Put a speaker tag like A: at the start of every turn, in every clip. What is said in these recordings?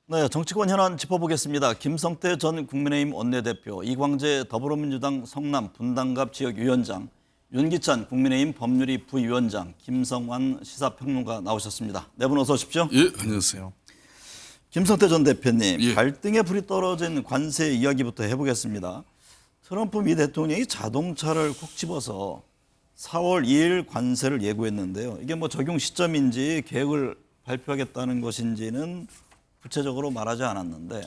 A: 네, 정치권 현안 짚어보겠습니다. 김성태 전 국민의힘 원내대표, 이광재 더불어민주당 성남 분당갑 지역위원장, 윤기찬 국민의힘 법률위 부위원장, 김성환 시사평론가 나오셨습니다. 네 분 어서 오십시오.
B: 예, 안녕하세요.
A: 김성태 전 대표님,
B: 예.
A: 갈등의 불이 떨어진 관세 이야기부터 해보겠습니다. 트럼프 미 대통령이 자동차를 콕 집어서 4월 2일 관세를 예고했는데요. 이게 뭐 적용 시점인지 계획을 발표하겠다는 것인지는 구체적으로 말하지 않았는데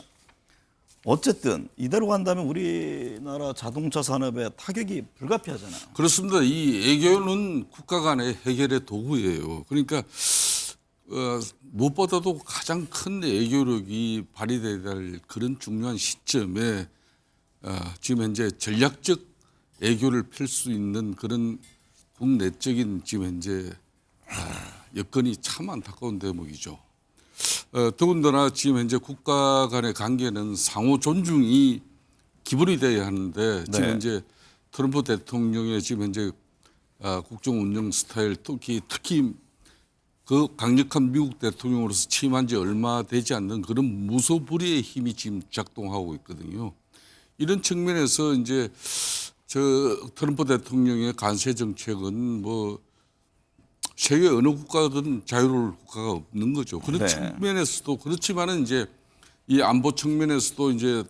A: 어쨌든 이대로 간다면 우리나라 자동차 산업에 타격이 불가피하잖아요.
B: 그렇습니다. 이 애교는 국가 간의 해결의 도구예요. 그러니까 무엇보다도 가장 큰 애교력이 발휘돼야 될 그런 중요한 시점에 지금 현재 전략적 애교를 펼 수 있는 그런 국내적인 지금 현재 여건이 참 안타까운 대목이죠. 더군다나 지금 현재 국가 간의 관계는 상호 존중이 기본이 돼야 하는데 지금
A: 네.
B: 현재 트럼프 대통령의 지금 현재 국정 운영 스타일 특히 그 강력한 미국 대통령으로서 취임한 지 얼마 되지 않는 그런 무소불위의 힘이 지금 작동하고 있거든요. 이런 측면에서 이제 저 트럼프 대통령의 관세 정책은 뭐 세계 어느 국가든 자유로울 국가가 없는 거죠. 그런
A: 네.
B: 측면에서도 그렇지만은 이제 이 안보 측면에서도 이제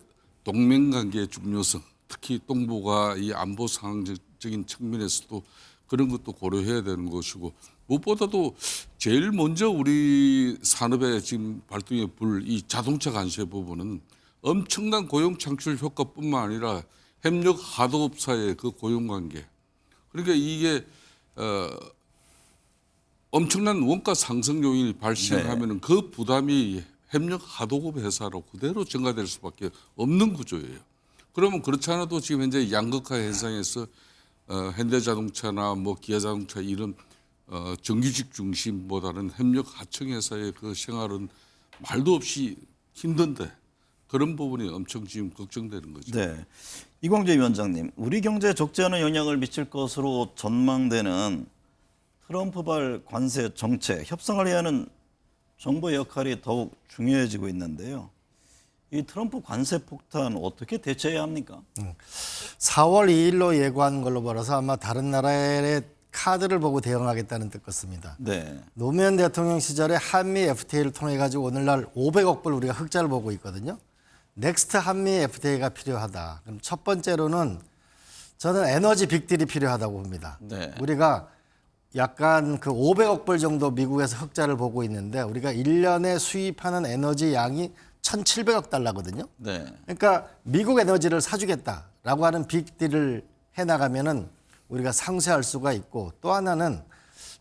B: 동맹 관계의 중요성, 특히 동북아 이 안보 상황적인 측면에서도 그런 것도 고려해야 되는 것이고 무엇보다도 제일 먼저 우리 산업에 지금 발동에 불 이 자동차 관세 부분은 엄청난 고용 창출 효과뿐만 아니라 협력 하도업사의 그 고용 관계. 그러니까 이게 엄청난 원가 상승 요인이 발생하면은 그 부담이 협력 하도급 회사로 그대로 증가될 수밖에 없는 구조예요. 그러면 그렇지 않아도 지금 현재 양극화 현상에서 현대자동차나 뭐 기아자동차 이런 정규직 중심보다는 협력 하청 회사의 그 생활은 말도 없이 힘든데 그런 부분이 엄청 지금 걱정되는 거죠.
A: 네. 이광재 위원장님, 우리 경제에 적지 않은 영향을 미칠 것으로 전망되는 트럼프발 관세 정책, 협상을 해야 하는 정부의 역할이 더욱 중요해지고 있는데요. 이 트럼프 관세 폭탄 어떻게 대처해야 합니까?
C: 4월 2일로 예고한 걸로 벌어서 아마 다른 나라의 카드를 보고 대응하겠다는 뜻 같습니다.
A: 네.
C: 노무현 대통령 시절에 한미 FTA를 통해 가지고 오늘날 500억 불 우리가 흑자를 보고 있거든요. 넥스트 한미 FTA가 필요하다. 그럼 첫 번째로는 저는 에너지 빅딜이 필요하다고 봅니다.
A: 네.
C: 우리가 약간 그 500억 불 정도 미국에서 흑자를 보고 있는데 우리가 1년에 수입하는 에너지 양이 1,700억 달러거든요.
A: 네.
C: 그러니까 미국 에너지를 사주겠다라고 하는 빅딜을 해나가면은 우리가 상쇄할 수가 있고 또 하나는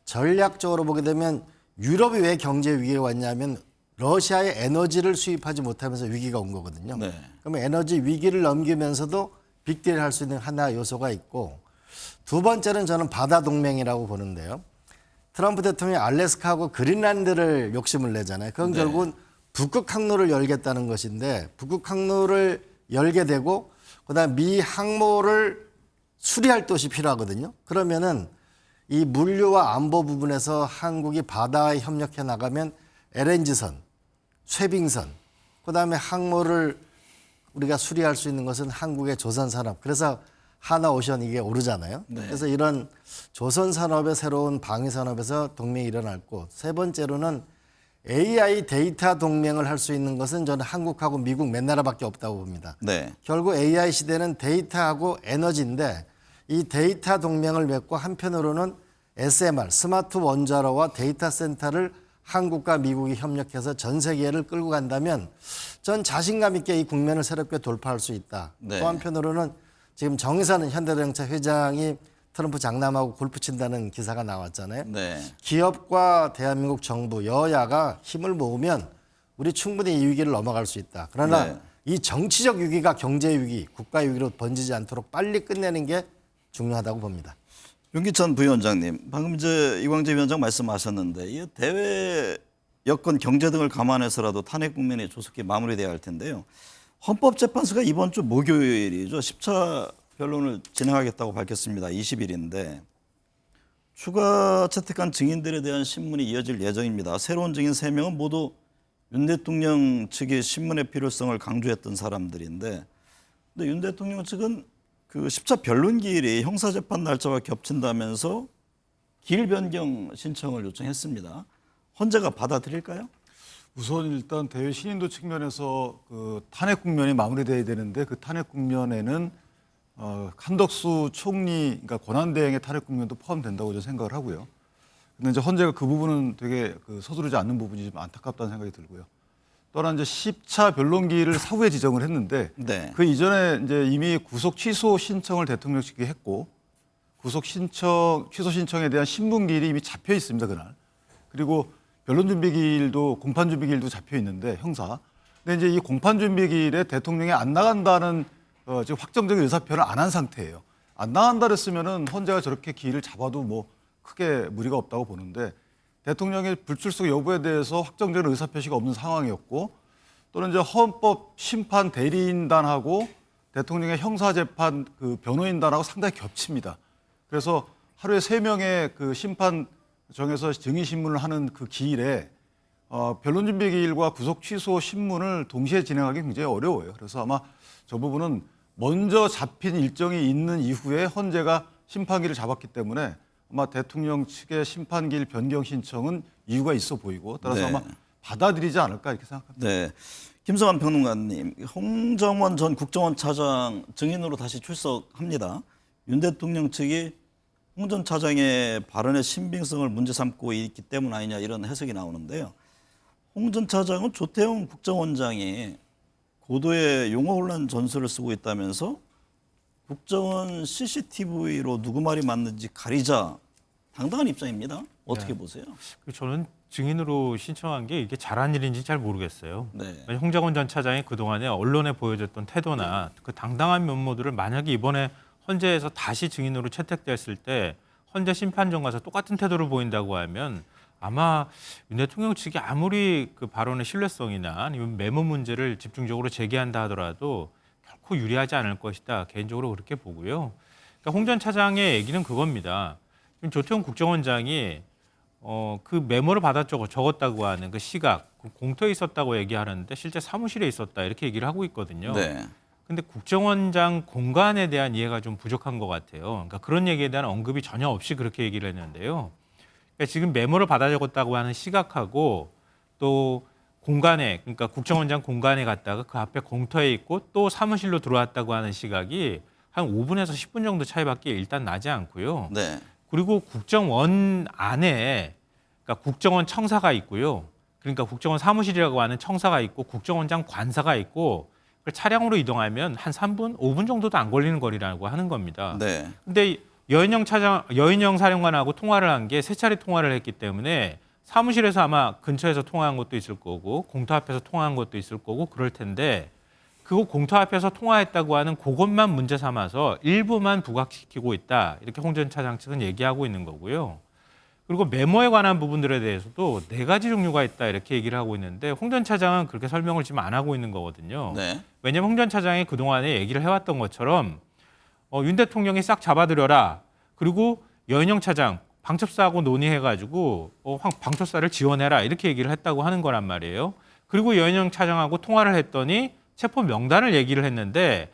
C: 전략적으로 보게 되면 유럽이 왜 경제 위기가 왔냐면 러시아의 에너지를 수입하지 못하면서 위기가 온 거거든요.
A: 네.
C: 그러면 에너지 위기를 넘기면서도 빅딜을 할 수 있는 하나 요소가 있고 두 번째는 저는 바다 동맹이라고 보는데요. 트럼프 대통령이 알래스카하고 그린란드를 욕심을 내잖아요. 그건 결국은 북극 항로를 열겠다는 것인데 북극 항로를 열게 되고 그다음에 미 항모를 수리할 곳이 필요하거든요. 그러면은 이 물류와 안보 부분에서 한국이 바다에 협력해 나가면 LNG선, 쇠빙선, 그다음에 항모를 우리가 수리할 수 있는 것은 한국의 조선산업. 그래서 하나오션 이게 오르잖아요. 그래서 이런 조선산업의 새로운 방위산업에서 동맹이 일어날 것. 세 번째로는 AI 데이터 동맹을 할 수 있는 것은 저는 한국하고 미국 몇 나라밖에 없다고 봅니다.
A: 네.
C: 결국 AI 시대는 데이터하고 에너지인데 이 데이터 동맹을 맺고 한편으로는 SMR, 스마트 원자로와 데이터 센터를 한국과 미국이 협력해서 전 세계를 끌고 간다면 전 자신감 있게 이 국면을 새롭게 돌파할 수 있다.
A: 네.
C: 또 한편으로는 지금 정의사는 현대자동차 회장이 트럼프 장남하고 골프 친다는 기사가 나왔잖아요.
A: 네.
C: 기업과 대한민국 정부, 여야가 힘을 모으면 우리 충분히 이 위기를 넘어갈 수 있다. 그러나
A: 네.
C: 이 정치적 위기가 경제 위기, 국가 위기로 번지지 않도록 빨리 끝내는 게 중요하다고 봅니다.
A: 윤기찬 부위원장님, 방금 이제 이광재 위원장 말씀하셨는데 이 대외 여건, 경제 등을 감안해서라도 탄핵 국면이 조속히 마무리돼야 할 텐데요. 헌법재판소가 이번 주 목요일이죠. 10차 변론을 진행하겠다고 밝혔습니다. 20일인데 추가 채택한 증인들에 대한 신문이 이어질 예정입니다. 새로운 증인 3명은 모두 윤 대통령 측의 신문의 필요성을 강조했던 사람들인데, 근데 윤 대통령 측은 그 10차 변론 기일이 형사재판 날짜와 겹친다면서 기일 변경 신청을 요청했습니다. 헌재가 받아들일까요?
D: 우선 일단 대외 신인도 측면에서 그 탄핵 국면이 마무리돼야 되는데 그 탄핵 국면에는 한덕수 총리 그러니까 권한대행의 탄핵 국면도 포함된다고 저는 생각을 하고요. 근데 이제 헌재가 그 부분은 되게 서두르지 않는 부분이 좀 안타깝다는 생각이 들고요. 또한 이제 10차 변론 기일을 사후에 지정을 했는데
A: 네.
D: 그 이전에 이제 이미 구속 취소 신청을 대통령 측에 했고 구속 신청 취소 신청에 대한 신문 기일이 이미 잡혀 있습니다 그날. 그리고 변론 준비 기일도 공판 준비 기일도 잡혀 있는데 형사. 근데 이제 이 공판 준비 기일에 대통령이 안 나간다는 지금 확정적인 의사 표현을 안 한 상태예요. 안 나간다 그랬으면은 헌재가 저렇게 기일을 잡아도 뭐 크게 무리가 없다고 보는데 대통령의 불출석 여부에 대해서 확정적인 의사 표시가 없는 상황이었고 또는 이제 헌법 심판 대리인단하고 대통령의 형사재판 그 변호인단하고 상당히 겹칩니다. 그래서 하루에 3명의 그 심판정에서 증인 신문을 하는 그 기일에 변론 준비 기일과 구속 취소 신문을 동시에 진행하기 굉장히 어려워요. 그래서 아마 저 부분은 먼저 잡힌 일정이 있는 이후에 헌재가 심판기를 잡았기 때문에 아마 대통령 측의 심판기일 변경 신청은 이유가 있어 보이고 따라서
A: 네.
D: 아마 받아들이지 않을까 이렇게 생각합니다.
A: 네. 김성환 평론가님, 홍정원 전 국정원 차장 증인으로 다시 출석합니다. 윤 대통령 측이 홍 전 차장의 발언의 신빙성을 문제 삼고 있기 때문 아니냐 이런 해석이 나오는데요. 홍 전 차장은 조태용 국정원장이 고도의 용어 혼란 전술을 쓰고 있다면서 국정원 CCTV로 누구 말이 맞는지 가리자 당당한 입장입니다. 어떻게 보세요?
E: 저는 증인으로 신청한 게 이게 잘한 일인지 잘 모르겠어요.
A: 네.
E: 홍정원 전 차장이 그동안에 언론에 보여줬던 태도나 그 당당한 면모들을 만약에 이번에 헌재에서 다시 증인으로 채택됐을 때 헌재 심판정 가서 똑같은 태도를 보인다고 하면 아마 윤 대통령 측이 아무리 그 발언의 신뢰성이나 아니면 메모 문제를 집중적으로 제기한다 하더라도 결코 유리하지 않을 것이다. 개인적으로 그렇게 보고요. 그러니까 홍 전 차장의 얘기는 그겁니다. 지금 조태용 국정원장이 그 메모를 받아 적었다고 하는 그 시각, 그 공터에 있었다고 얘기하는데 실제 사무실에 있었다 이렇게 얘기를 하고 있거든요.
A: 네.
E: 근데 국정원장 공간에 대한 이해가 좀 부족한 것 같아요. 그러니까 그런 얘기에 대한 언급이 전혀 없이 그렇게 얘기를 했는데요. 그러니까 지금 메모를 받아 적었다고 하는 시각하고 또 공간에, 그러니까 국정원장 공간에 갔다가 그 앞에 공터에 있고 또 사무실로 들어왔다고 하는 시각이 한 5분에서 10분 정도 차이밖에 일단 나지 않고요.
A: 네.
E: 그리고 국정원 안에 그러니까 국정원 청사가 있고요. 그러니까 국정원 사무실이라고 하는 청사가 있고 국정원장 관사가 있고 그걸 차량으로 이동하면 한 3분, 5분 정도도 안 걸리는 거리라고 하는 겁니다.
A: 네.
E: 근데 여인영 사령관하고 통화를 한 게 3차례 통화를 했기 때문에 사무실에서 아마 근처에서 통화한 것도 있을 거고 공터 앞에서 통화한 것도 있을 거고 그럴 텐데 그거 공터 앞에서 통화했다고 하는 그것만 문제 삼아서 일부만 부각시키고 있다. 이렇게 홍 전 차장 측은 얘기하고 있는 거고요. 그리고 메모에 관한 부분들에 대해서도 4가지 종류가 있다. 이렇게 얘기를 하고 있는데 홍 전 차장은 그렇게 설명을 지금 안 하고 있는 거거든요.
A: 네.
E: 왜냐하면 홍 전 차장이 그동안에 얘기를 해왔던 것처럼 윤 대통령이 싹 잡아들여라. 그리고 여인영 차장 방첩사하고 논의해가지고 방첩사를 지원해라. 이렇게 얘기를 했다고 하는 거란 말이에요. 그리고 여인영 차장하고 통화를 했더니 체포 명단을 얘기를 했는데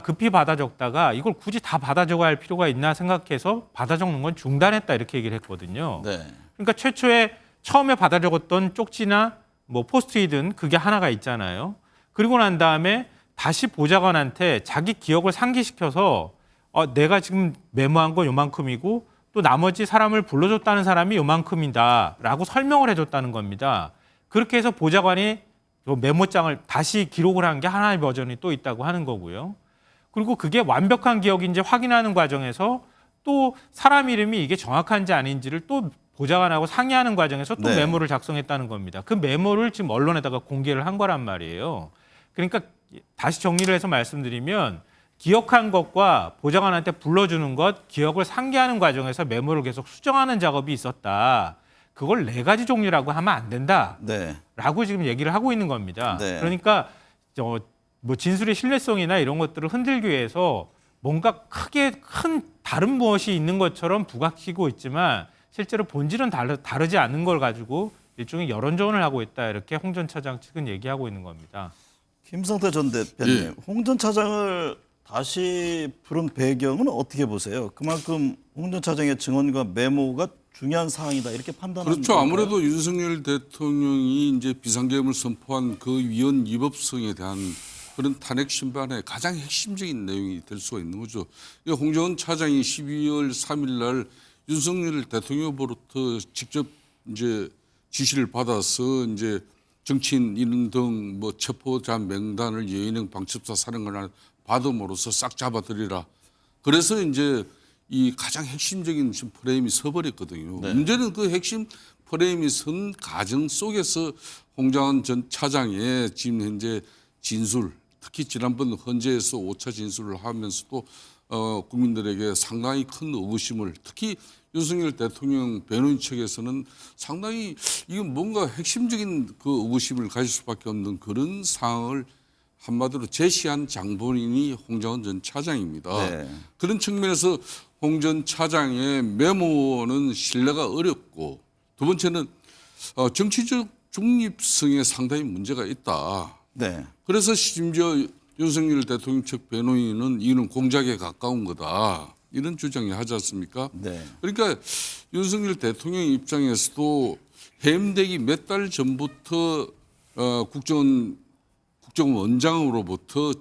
E: 급히 받아 적다가 이걸 굳이 다 받아 적어야 할 필요가 있나 생각해서 받아 적는 건 중단했다 이렇게 얘기를 했거든요.
A: 네.
E: 그러니까 처음에 받아 적었던 쪽지나 뭐 포스트잇은 그게 하나가 있잖아요. 그리고 난 다음에 다시 보좌관한테 자기 기억을 상기시켜서 내가 지금 메모한 건 요만큼이고 또 나머지 사람을 불러줬다는 사람이 요만큼이다라고 설명을 해줬다는 겁니다. 그렇게 해서 보좌관이 메모장을 다시 기록을 한 게 하나의 버전이 또 있다고 하는 거고요. 그리고 그게 완벽한 기억인지 확인하는 과정에서 또 사람 이름이 이게 정확한지 아닌지를 또 보좌관하고 상의하는 과정에서 또
A: 네.
E: 메모를 작성했다는 겁니다. 그 메모를 지금 언론에다가 공개를 한 거란 말이에요. 그러니까 다시 정리를 해서 말씀드리면 기억한 것과 보좌관한테 불러주는 것, 기억을 상기하는 과정에서 메모를 계속 수정하는 작업이 있었다. 그걸 4가지 종류라고 하면 안 된다.
A: 네.
E: 라고 지금 얘기를 하고 있는 겁니다.
A: 네.
E: 그러니까 뭐 진술의 신뢰성이나 이런 것들을 흔들기 위해서 뭔가 크게 큰 다른 무엇이 있는 것처럼 부각시키고 있지만 실제로 본질은 다르지 않은 걸 가지고 일종의 여론전을 하고 있다 이렇게 홍 전 차장 측은 얘기하고 있는 겁니다.
A: 김성태 전 대표님,
B: 예.
A: 홍 전 차장을 다시 부른 배경은 어떻게 보세요? 그만큼 홍 전 차장의 증언과 메모가 중요한 사항이다 이렇게 판단하는
B: 그렇죠.
A: 건가요?
B: 아무래도 윤석열 대통령이 이제 비상계엄을 선포한 그 위헌 위법성에 대한 그런 탄핵 심판의 가장 핵심적인 내용이 될 수가 있는 거죠. 홍정은 차장이 12월 3일 날 윤석열 대통령으로부터 직접 이제 지시를 받아서 이제 정치인 이런 등 뭐 체포자 명단을 여인행 방첩사 사령관을 받음으로써 싹 잡아들이라. 그래서 이제 이 가장 핵심적인 지금 프레임이 서버렸거든요.
A: 네.
B: 문제는 그 핵심 프레임이 선 과정 속에서 홍장원 전 차장의 지금 현재 진술, 특히 지난번 헌재에서 5차 진술을 하면서도 국민들에게 상당히 큰 의구심을, 특히 윤석열 대통령 변호인 측에서는 상당히 이건 뭔가 핵심적인 그 의구심을 가질 수밖에 없는 그런 상황을 한마디로 제시한 장본인이 홍장원 전 차장입니다.
A: 네.
B: 그런 측면에서 홍 전 차장의 메모는 신뢰가 어렵고, 두 번째는 정치적 중립성에 상당히 문제가 있다.
A: 네.
B: 그래서 심지어 윤석열 대통령 측 변호인은 이는 공작에 가까운 거다, 이런 주장을 하지 않습니까?
A: 네.
B: 그러니까 윤석열 대통령 입장에서도 해임되기 몇 달 전부터 국정원장으로부터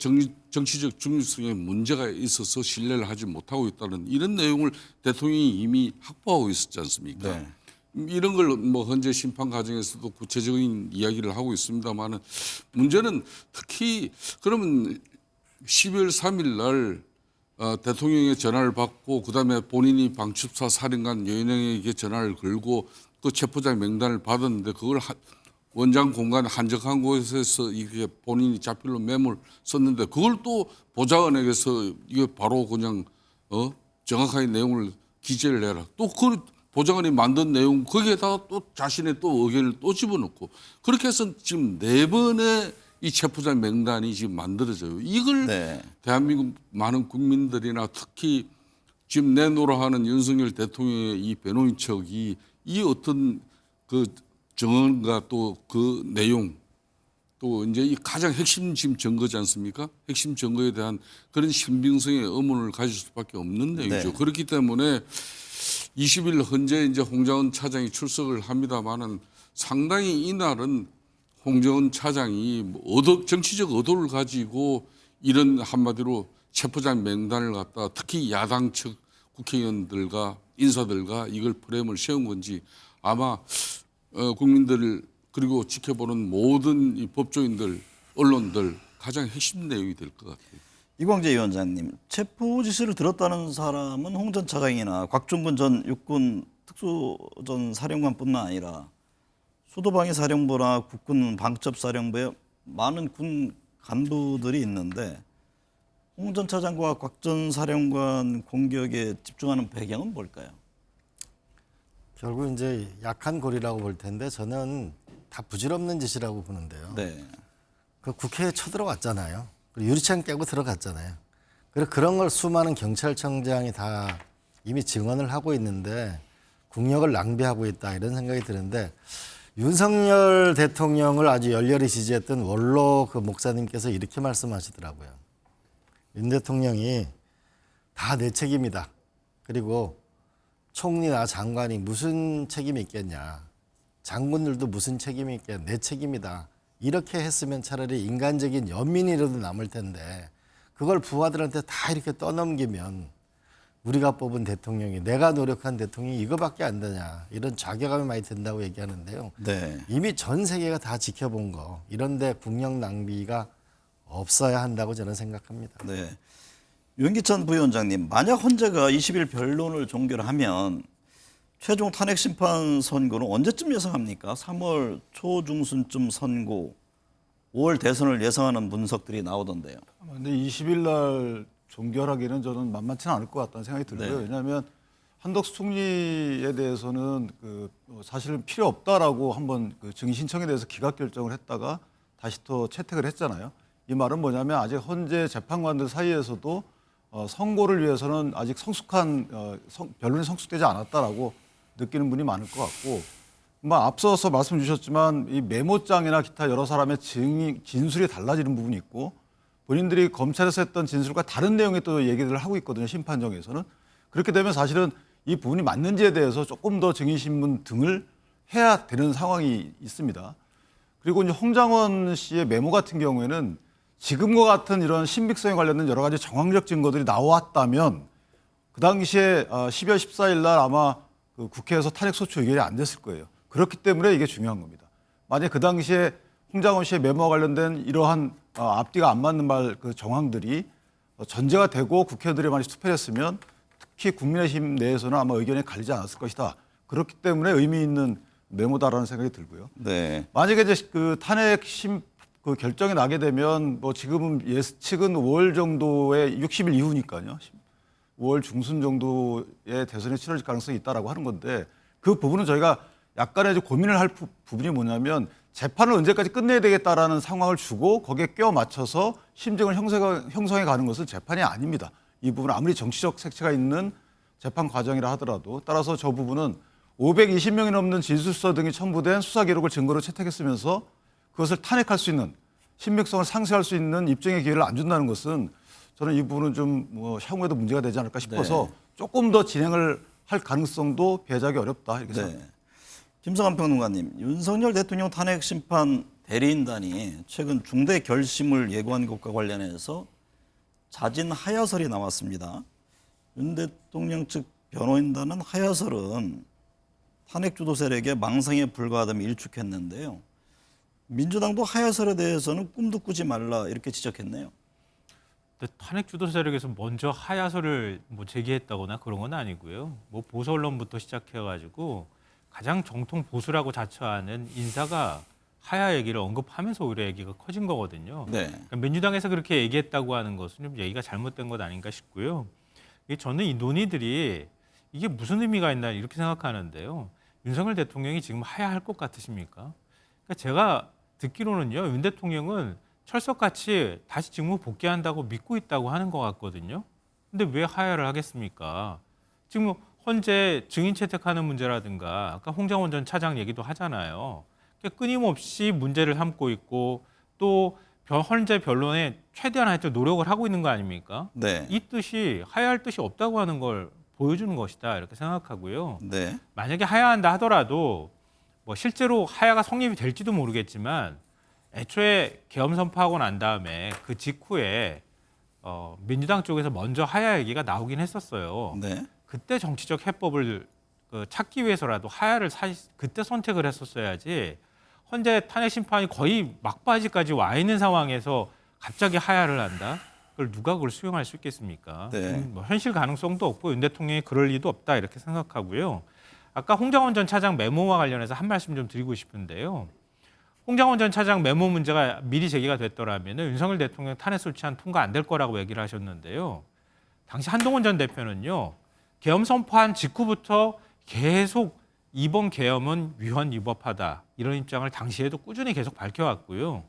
B: 정치적 중립성에 문제가 있어서 신뢰를 하지 못하고 있다는 이런 내용을 대통령이 이미 확보하고 있었지 않습니까?
A: 네.
B: 이런 걸 뭐 헌재 심판 과정에서도 구체적인 이야기를 하고 있습니다만은, 문제는 특히 그러면 12월 3일 날 대통령의 전화를 받고 그다음에 본인이 방첩사 사령관 여인영에게 전화를 걸고 그 체포자 명단을 받았는데, 그걸 원장 공간 한적한 곳에서 이게 본인이 자필로 메모를 썼는데, 그걸 또 보좌관에게서 이게 바로 그냥 정확하게 내용을 기재를 해라. 또 그 보좌관이 만든 내용 거기에다가 또 자신의 또 의견을 또 집어넣고, 그렇게 해서 지금 4번의 이 체포자 명단이 지금 만들어져요. 이걸
A: 네.
B: 대한민국 많은 국민들이나 특히 지금 내놓으라 하는 윤석열 대통령의 이 변호인 측이 이 어떤 그 정언과 또 그 내용, 또 이제 이 가장 핵심 지금 증거지 않습니까? 핵심 증거에 대한 그런 신빙성의 의문을 가질 수밖에 없는 내용이죠.
A: 네.
B: 그렇기 때문에 20일 헌재 이제 홍장원 차장이 출석을 합니다만은, 상당히 이날은 홍정은 차장이 정치적 의도를 가지고 이런 한마디로 체포자 명단을 갖다 특히 야당 측 국회의원들과 인사들과 이걸 프레임을 세운 건지, 아마 국민들 그리고 지켜보는 모든 이 법조인들, 언론들 가장 핵심 내용이 될 것 같아요.
A: 이광재 위원장님, 체포 지시를 들었다는 사람은 홍 전 차장이나 곽종근 전 육군 특수전 사령관뿐만 아니라 수도방위 사령부나 국군 방첩사령부에 많은 군 간부들이 있는데, 홍 전 차장과 곽 전 사령관 공격에 집중하는 배경은 뭘까요?
C: 결국 이제 약한 고리라고 볼 텐데, 저는 다 부질없는 짓이라고 보는데요.
A: 네.
C: 그 국회에 쳐들어갔잖아요. 그리고 유리창 깨고 들어갔잖아요. 그리고 그런 걸 수많은 경찰청장이 다 이미 증언을 하고 있는데 국력을 낭비하고 있다, 이런 생각이 드는데, 윤석열 대통령을 아주 열렬히 지지했던 원로 그 목사님께서 이렇게 말씀하시더라고요. 윤 대통령이 다 내 책임이다. 그리고 총리나 장관이 무슨 책임이 있겠냐. 장군들도 무슨 책임이 있겠냐. 내 책임이다. 이렇게 했으면 차라리 인간적인 연민이라도 남을 텐데, 그걸 부하들한테 다 이렇게 떠넘기면 우리가 뽑은 대통령이, 내가 노력한 대통령이 이거밖에 안 되냐, 이런 자괴감이 많이 든다고 얘기하는데요.
A: 네.
C: 이미 전 세계가 다 지켜본 거, 이런데 국력 낭비가 없어야 한다고 저는 생각합니다.
A: 네. 윤기찬 부위원장님, 만약 헌재가 20일 변론을 종결하면 최종 탄핵 심판 선고는 언제쯤 예상합니까? 3월 초중순쯤 선고, 5월 대선을 예상하는 분석들이 나오던데요.
D: 근데 20일 날 종결하기는 저는 만만치는 않을 것 같다는 생각이 들고요.
A: 네.
D: 왜냐하면 한덕수 총리에 대해서는 사실은 필요 없다라고 한번 그 증인 신청에 대해서 기각 결정을 했다가 다시 또 채택을 했잖아요. 이 말은 뭐냐면 아직 헌재 재판관들 사이에서도 선고를 위해서는 아직 성숙한 변론이 성숙되지 않았다라고 느끼는 분이 많을 것 같고, 뭐 앞서서 말씀 주셨지만 이 메모장이나 기타 여러 사람의 진술이 달라지는 부분이 있고 본인들이 검찰에서 했던 진술과 다른 내용의 또 얘기들을 하고 있거든요. 심판정에서는. 그렇게 되면 사실은 이 부분이 맞는지에 대해서 조금 더 증인신문 등을 해야 되는 상황이 있습니다. 그리고 이제 홍장원 씨의 메모 같은 경우에는 지금과 같은 이런 신빙성에 관련된 여러 가지 정황적 증거들이 나왔다면 그 당시에 12월 14일 날 아마 그 국회에서 탄핵소추 의결이 안 됐을 거예요. 그렇기 때문에 이게 중요한 겁니다. 만약 그 당시에 홍장원 씨의 메모와 관련된 이러한 앞뒤가 안 맞는 그 정황들이 전제가 되고 국회의원들이 많이 투표를 했으면 특히 국민의힘 내에서는 아마 의견이 갈리지 않았을 것이다. 그렇기 때문에 의미 있는 메모다라는 생각이 들고요.
A: 네.
D: 만약에 이제 그 탄핵 그 결정이 나게 되면 뭐 지금은 예측은 5월 정도에 60일 이후니까요. 5월 중순 정도에 대선이 치러질 가능성이 있다라고 하는 건데 그 부분은 저희가 약간의 이제 고민을 할 부분이 뭐냐면 재판을 언제까지 끝내야 되겠다라는 상황을 주고 거기에 껴 맞춰서 심증을 형성해 가는 것은 재판이 아닙니다. 이 부분은 아무리 정치적 색채가 있는 재판 과정이라 하더라도 따라서 저 부분은 520명이 넘는 진술서 등이 첨부된 수사 기록을 증거로 채택했으면서 그것을 탄핵할 수 있는 신빙성을 상쇄할 수 있는 입증의 기회를 안 준다는 것은 저는 이 부분은 좀 뭐 향후에도 문제가 되지 않을까 싶어서
A: 네.
D: 조금 더 진행을 할 가능성도 배제하기 어렵다 이렇게 생각합니다.
A: 네. 김성환 평론가님, 윤석열 대통령 탄핵 심판 대리인단이 최근 중대 결심을 예고한 것과 관련해서 자진 하야설이 나왔습니다. 윤 대통령 측 변호인단은 하야설은 탄핵 주도 세력의 망상에 불과하다며 일축했는데요. 민주당도 하야설에 대해서는 꿈도 꾸지 말라 이렇게 지적했네요.
E: 근데 탄핵 주도 세력에서 먼저 하야설을 뭐 제기했다거나 그런 건 아니고요. 뭐 보수 언론부터 시작해가지고 가장 정통 보수라고 자처하는 인사가 하야 얘기를 언급하면서 오히려 얘기가 커진 거거든요.
A: 네.
E: 그러니까 민주당에서 그렇게 얘기했다고 하는 것은 좀 얘기가 잘못된 것 아닌가 싶고요. 저는 이 논의들이 이게 무슨 의미가 있나 이렇게 생각하는데요. 윤석열 대통령이 지금 하야할 것 같으십니까? 그러니까 제가 듣기로는요, 윤 대통령은 철석같이 다시 직무 복귀한다고 믿고 있다고 하는 것 같거든요. 근데 왜 하야를 하겠습니까? 지금 현재 증인 채택하는 문제라든가 아까 홍장원 전 차장 얘기도 하잖아요. 그러니까 끊임없이 문제를 삼고 있고 또 현재 변론에 최대한 하여튼 노력을 하고 있는 거 아닙니까?
A: 네.
E: 이 뜻이 하야할 뜻이 없다고 하는 걸 보여주는 것이다 이렇게 생각하고요.
A: 네.
E: 만약에 하야한다 하더라도 뭐 실제로 하야가 성립이 될지도 모르겠지만 애초에 계엄 선포하고 난 다음에 그 직후에 민주당 쪽에서 먼저 하야 얘기가 나오긴 했었어요.
A: 네.
E: 그때 정치적 해법을 찾기 위해서라도 하야를 그때 선택을 했었어야지 현재 탄핵 심판이 거의 막바지까지 와 있는 상황에서 갑자기 하야를 한다? 그걸 누가 그걸 수용할 수 있겠습니까?
A: 네.
E: 뭐 현실 가능성도 없고 윤 대통령이 그럴 리도 없다 이렇게 생각하고요. 아까 홍장원 전 차장 메모와 관련해서 한 말씀 좀 드리고 싶은데요. 홍장원 전 차장 메모 문제가 미리 제기가 됐더라면 윤석열 대통령 탄핵 소추안 통과 안 될 거라고 얘기를 하셨는데요. 당시 한동훈 전 대표는요. 계엄 선포한 직후부터 계속 이번 계엄은 위헌 위법하다 이런 입장을 당시에도 꾸준히 계속 밝혀왔고요.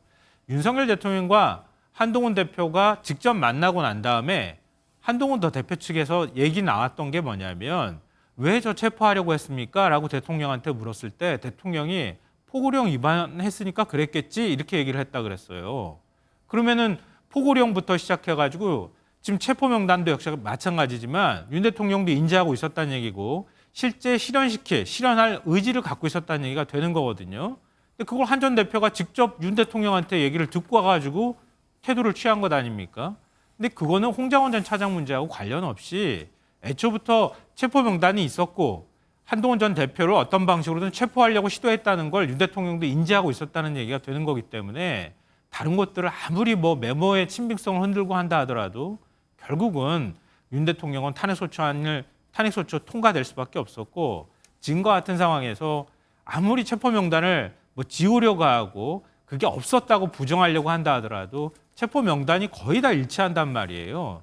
E: 윤석열 대통령과 한동훈 대표가 직접 만나고 난 다음에 한동훈 대표 측에서 얘기 나왔던 게 뭐냐면 왜 저 체포하려고 했습니까? 라고 대통령한테 물었을 때 대통령이 포고령 위반했으니까 그랬겠지 이렇게 얘기를 했다 그랬어요. 그러면은 포고령부터 시작해가지고 지금 체포 명단도 역시 마찬가지지만 윤 대통령도 인지하고 있었다는 얘기고 실제 실현할 의지를 갖고 있었다는 얘기가 되는 거거든요. 근데 그걸 한 전 대표가 직접 윤 대통령한테 얘기를 듣고 와가지고 태도를 취한 것 아닙니까? 근데 그거는 홍장원 전 차장 문제하고 관련 없이 애초부터 체포 명단이 있었고 한동훈 전 대표를 어떤 방식으로든 체포하려고 시도했다는 걸 윤 대통령도 인지하고 있었다는 얘기가 되는 거기 때문에 다른 것들을 아무리 뭐 메모의 친빙성을 흔들고 한다 하더라도 결국은 윤 대통령은 탄핵소추 통과될 수밖에 없었고 지금과 같은 상황에서 아무리 체포 명단을 뭐 지우려고 하고 그게 없었다고 부정하려고 한다 하더라도 체포 명단이 거의 다 일치한단 말이에요.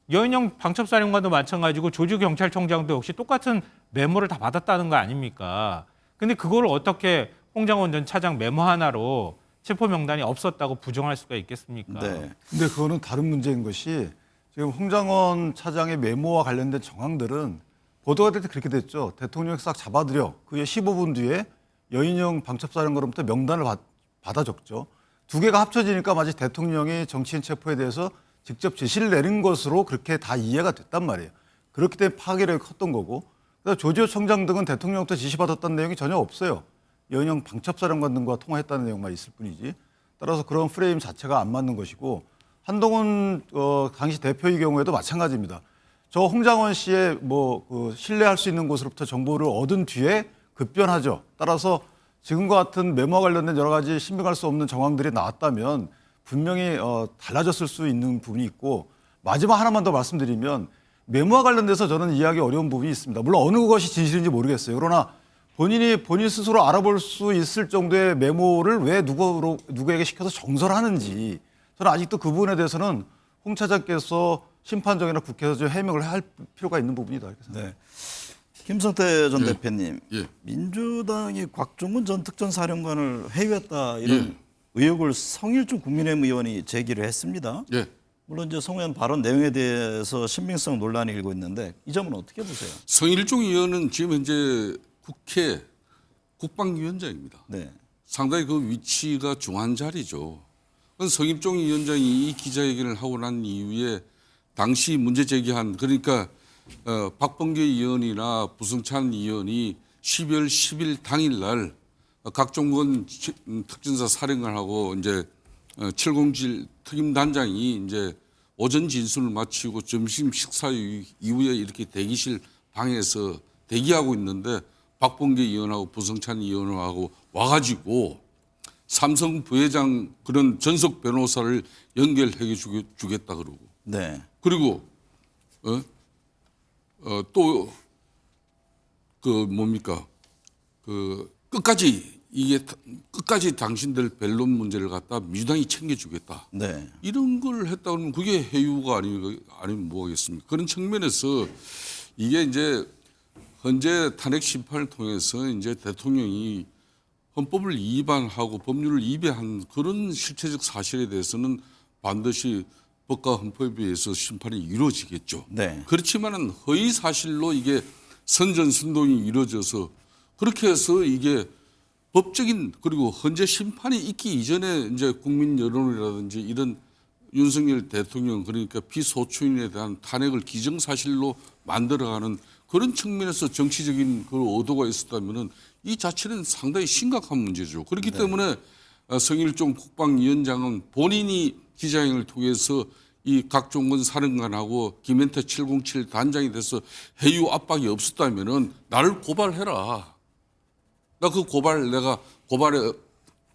E: 여인영 방첩사령관도 마찬가지고 조지 경찰청장도 역시 똑같은 메모를 다 받았다는 거 아닙니까? 근데 그걸 어떻게 홍장원 전 차장 메모 하나로 체포 명단이 없었다고 부정할 수가 있겠습니까?
A: 네.
D: 근데 그거는 다른 문제인 것이 지금 홍장원 차장의 메모와 관련된 정황들은 보도가 될 때 그렇게 됐죠. 대통령이 싹 잡아들여 그의 15분 뒤에 여인영 방첩사령관으로부터 명단을 받아 적죠. 두 개가 합쳐지니까 마치 대통령이 정치인 체포에 대해서 직접 지시를 내린 것으로 그렇게 다 이해가 됐단 말이에요. 그렇기 때문에 파괴력이 컸던 거고, 그래서 조지호 총장 등은 대통령부터 지시받았다는 내용이 전혀 없어요. 여인영 방첩사령관 등과 통화했다는 내용만 있을 뿐이지. 따라서 그런 프레임 자체가 안 맞는 것이고, 한동훈 당시 대표의 경우에도 마찬가지입니다. 저 홍장원 씨의 신뢰할 수 있는 곳으로부터 정보를 얻은 뒤에 급변하죠. 따라서 지금과 같은 메모와 관련된 여러 가지 신빙할 수 없는 정황들이 나왔다면 분명히 달라졌을 수 있는 부분이 있고, 마지막 하나만 더 말씀드리면 메모와 관련돼서 저는 이해하기 어려운 부분이 있습니다. 물론 어느 것이 진실인지 모르겠어요. 그러나 본인 스스로 알아볼 수 있을 정도의 메모를 왜 누구에게 시켜서 정설하는지, 저는 아직도 그 부분에 대해서는 홍 차장께서 심판정이나 국회에서 좀 해명을 할 필요가 있는 부분이다 이렇게 생각합니다.
A: 네. 김성태 전
B: 예.
A: 대표님,
B: 예.
A: 민주당이 곽종근 전 특전사령관을 회유했다 이런
B: 예.
A: 의혹을 성일종 국민의힘 의원이 제기를 했습니다.
B: 예.
A: 물론 이제 송 의원 발언 내용에 대해서 신빙성 논란이 일고 있는데 이 점은 어떻게 보세요?
B: 성일종 의원은 지금 현재 국회 국방위원장입니다.
A: 네.
B: 상당히 그 위치가 중요한 자리죠. 성일종 위원장이 이 기자회견을 하고 난 이후에 당시 문제 제기한, 그러니까 박범계 의원이나 부승찬 의원이 12월 10일 당일날 각종건 특전사 사령관하고 이제 707 특임단장이 이제 오전 진술을 마치고 점심 식사 이후에 이렇게 대기실 방에서 대기하고 있는데 박범계 의원하고 부승찬 의원하고 와가지고 삼성 부회장 그런 전속 변호사를 연결해 주겠다 그러고,
A: 네.
B: 그리고 또 그 뭡니까 그 끝까지 당신들 변론 문제를 갖다 민주당이 챙겨주겠다.
A: 네.
B: 이런 걸 했다 그러면 그게 해유가 아니면 뭐겠습니까? 그런 측면에서 이게 이제 현재 탄핵 심판을 통해서 이제 대통령이 헌법을 위반하고 법률을 위배한 그런 실체적 사실에 대해서는 반드시 법과 헌법에 의해서 심판이 이루어지겠죠.
A: 네.
B: 그렇지만은 허위 사실로 이게 선전선동이 이루어져서 그렇게 해서 이게 법적인 그리고 현재 심판이 있기 이전에 이제 국민 여론이라든지 이런 윤석열 대통령 그러니까 피소추인에 대한 탄핵을 기정사실로 만들어가는 그런 측면에서 정치적인 그 의도가 있었다면은 이 자체는 상당히 심각한 문제죠. 그렇기 때문에 성일종 국방위원장은 본인이 기자회견을 통해서 이 각종건 사령관하고 김현태 707 단장이 돼서 해유 압박이 없었다면은 나를 고발해라. 나 그 내가 고발에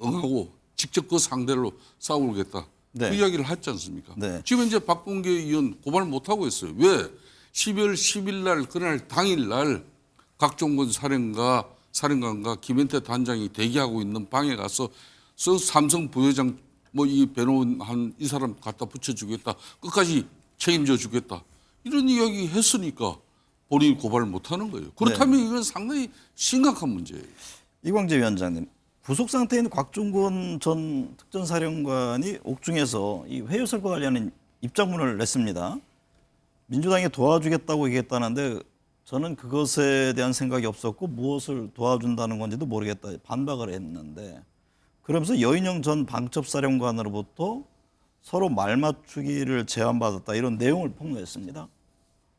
B: 응하고 직접 그 상대로 싸우겠다.
A: 네.
B: 그 이야기를 했지 않습니까?
A: 네.
B: 지금 이제 박범계 의원 고발 못 하고 있어요. 왜? 12월 10일 날 그날 당일 날 각종건 사령관과 김현태 단장이 대기하고 있는 방에 가서 삼성 부회장 이 변호한 이 사람 갖다 붙여주겠다. 끝까지 책임져 주겠다. 이런 이야기 했으니까 본인이 고발을 못하는 거예요. 그렇다면 이건 상당히 심각한 문제예요.
A: 이광재 위원장님, 구속 상태에 있는 곽종근 전 특전사령관이 옥중에서 이 회유 설과 관련한 입장문을 냈습니다. 민주당이 도와주겠다고 얘기했다는데 저는 그것에 대한 생각이 없었고 무엇을 도와준다는 건지도 모르겠다 반박을 했는데, 그러면서 여인영 전 방첩사령관으로부터 서로 말맞추기를 제안받았다 이런 내용을 폭로했습니다.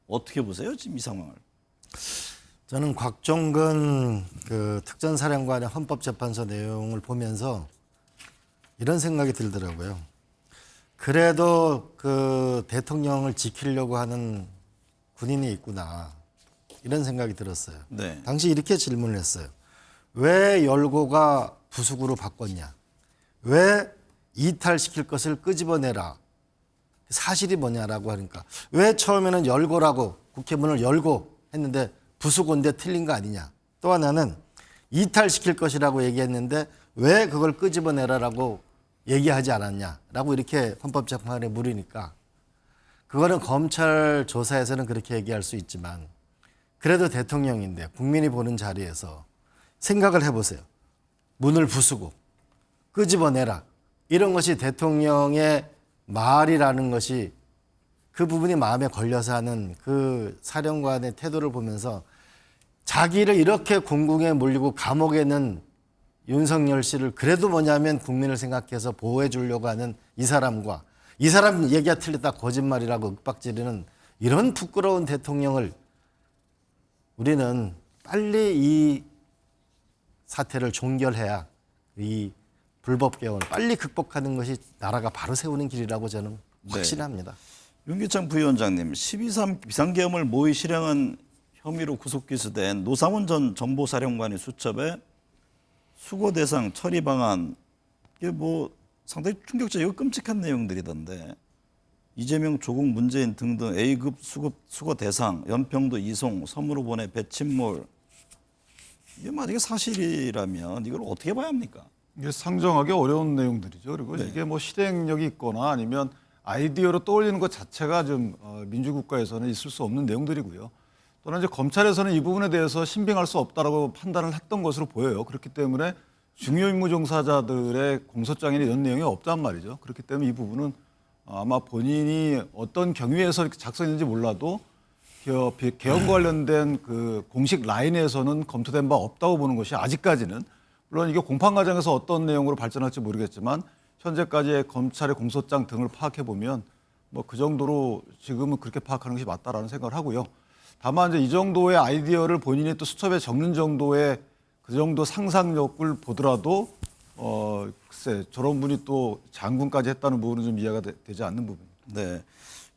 A: 어떻게 보세요 지금 이 상황을?
C: 저는 곽종근 그 특전사령관의 헌법재판소 내용을 보면서 이런 생각이 들더라고요. 그래도 그 대통령을 지키려고 하는 군인이 있구나 이런 생각이 들었어요.
A: 네.
C: 당시 이렇게 질문을 했어요. 왜 열고가 부숙으로 바꿨냐? 왜 이탈시킬 것을 끄집어내라? 사실이 뭐냐라고 하니까 왜 처음에는 열고라고 국회 문을 열고 했는데 부숙인데 틀린 거 아니냐? 또 하나는 이탈시킬 것이라고 얘기했는데 왜 그걸 끄집어내라라고 얘기하지 않았냐라고 이렇게 헌법재판관에 물으니까 그거는 검찰 조사에서는 그렇게 얘기할 수 있지만 그래도 대통령인데 국민이 보는 자리에서 생각을 해보세요. 문을 부수고 끄집어내라. 이런 것이 대통령의 말이라는 것이 그 부분이 마음에 걸려서 하는 그 사령관의 태도를 보면서 자기를 이렇게 공궁에 몰리고 감옥에는 윤석열 씨를 그래도 뭐냐면 국민을 생각해서 보호해 주려고 하는 이 사람과 이 사람 얘기가 틀렸다 거짓말이라고 윽박지르는 이런 부끄러운 대통령을 우리는 빨리 이 사태를 종결해야 이 불법 개헌을 빨리 극복하는 것이 나라가 바로 세우는 길이라고 저는 확신합니다.
A: 윤기창 부위원장님, 12.3 비상계엄을 모의 실행한 혐의로 구속 기소된 노상원 전 정보사령관의 수첩에 수거 대상 처리 방안, 이게 뭐 상당히 충격적이고 끔찍한 내용들이던데, 이재명, 조국, 문재인 등등 A급 수거 대상, 연평도 이송, 섬으로 보내 배침몰, 이게 만약에 사실이라면 이걸 어떻게 봐야 합니까?
D: 이게 상정하기 어려운 내용들이죠. 그리고
A: 네.
D: 이게 뭐 실행력이 있거나 아니면 아이디어로 떠올리는 것 자체가 좀 민주국가에서는 있을 수 없는 내용들이고요. 또는 이제 검찰에서는 이 부분에 대해서 신빙할 수 없다라고 판단을 했던 것으로 보여요. 그렇기 때문에 중요 임무 종사자들의 공소장에는 이런 내용이 없단 말이죠. 그렇기 때문에 이 부분은 아마 본인이 어떤 경위에서 이렇게 작성했는지 몰라도 개헌과 관련된 그 공식 라인에서는 검토된 바 없다고 보는 것이 아직까지는, 물론 이게 공판 과정에서 어떤 내용으로 발전할지 모르겠지만 현재까지의 검찰의 공소장 등을 파악해 보면 뭐 그 정도로 지금은 그렇게 파악하는 것이 맞다라는 생각을 하고요. 다만 이제 이 정도의 아이디어를 본인이 또 수첩에 적는 정도의 그 정도 상상력을 보더라도 글쎄 저런 분이 또 장군까지 했다는 부분은 좀 이해가 되지 않는 부분입니다.
A: 네.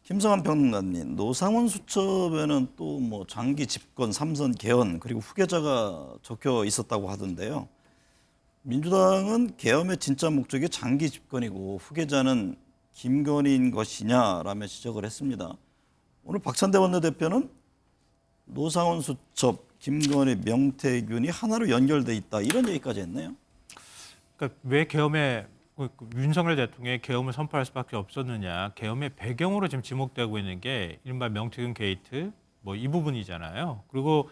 A: 김성환 평론가님, 노상원 수첩에는 또 뭐 장기 집권, 삼선 개헌, 그리고 후계자가 적혀 있었다고 하던데요. 민주당은 계엄의 진짜 목적이 장기 집권이고 후계자는 김건희인 것이냐라며 지적을 했습니다. 오늘 박찬대 원내대표는 노상원 수첩, 김건희, 명태균이 하나로 연결돼 있다, 이런 얘기까지 했네요.
E: 그러니까 왜 계엄에 윤석열 대통령이 계엄을 선포할 수밖에 없었느냐, 계엄의 배경으로 지금 지목되고 있는 게 이른바 명태균 게이트 뭐 이 부분이잖아요. 그리고